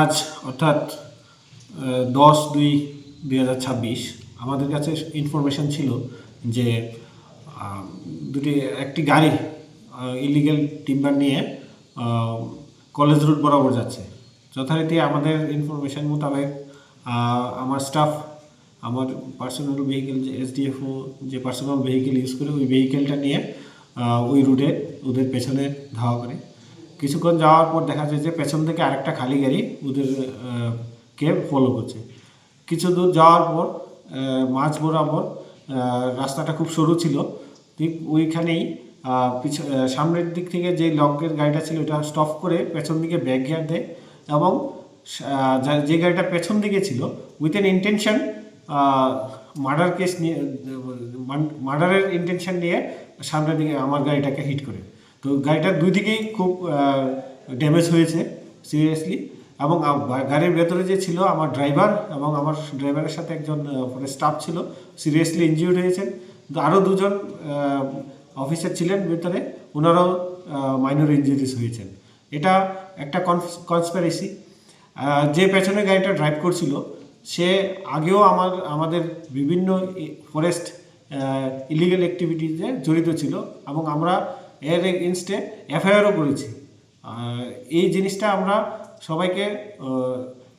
আজ অর্থাৎ 10/2/2026 আমাদের কাছে ইনফরমেশন ছিল যে একটি গাড়ি ইলিগেল টিম্বার নিয়ে কলেজ রুট বরাবর যাচ্ছে। যথারীতি আমাদের ইনফরমেশন মোতাবেক আমার স্টাফ আমার পার্সোনাল ভেহিকেল যে এসডিএফও যে পার্সোনাল ভেহিকেল ইউজ করে ওই ভেহিকেলটা নিয়ে ওই রুটে ওদের পেছনে ধাওয়া করে। কিছুক্ষণ যাওয়ার পর দেখা যায় যে পেছন থেকে আরেকটা খালি গাড়ি ওদের কে ফলো করছে। কিছু দূর যাওয়ার পর মাঝ বরাবর রাস্তাটা খুব সরু ছিল, ঠিক ওইখানেই সামনের দিক থেকে যে লকের গাড়িটা ছিল ওটা স্টপ করে পেছন দিকে ব্যাক গিয়ার দেয় এবং যে গাড়িটা পেছন দিকে ছিল with an intention murder case নিয়ে মার্ডারের ইন্টেনশন নিয়ে সামনের দিকে আমার গাড়িটাকে হিট করে। তো গাড়িটার দুই দিকেই খুব ড্যামেজ হয়েছে সিরিয়াসলি, এবং গাড়ির ভেতরে যে ছিল আমার ড্রাইভার এবং আমার ড্রাইভারের সাথে একজন স্টাফ ছিল সিরিয়াসলি ইনজিউর্ড হয়েছেন। কিন্তু আরও দুজন অফিসার ছিলেন ভেতরে, ওনারাও মাইনর ইনজুরিস হয়েছেন। এটা একটা কনস্পিরেসি। যে পেছনে গাড়িটা ড্রাইভ করছিল সে আগেও আমাদের বিভিন্ন ফরেস্ট ইলিগাল অ্যাক্টিভিটিতে জড়িত ছিল এবং আমরা এর এগেনস্টে এফআইআরও করেছি। এই জিনিসটা আমরা সবাইকে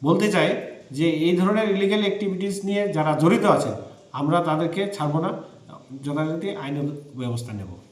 বলতে চাই যে এই ধরনের ইলিগাল অ্যাক্টিভিটিস নিয়ে যারা জড়িত আছেন আমরা তাদেরকে ছাড়ব না, যথারীতি আইনের ব্যবস্থা নেব।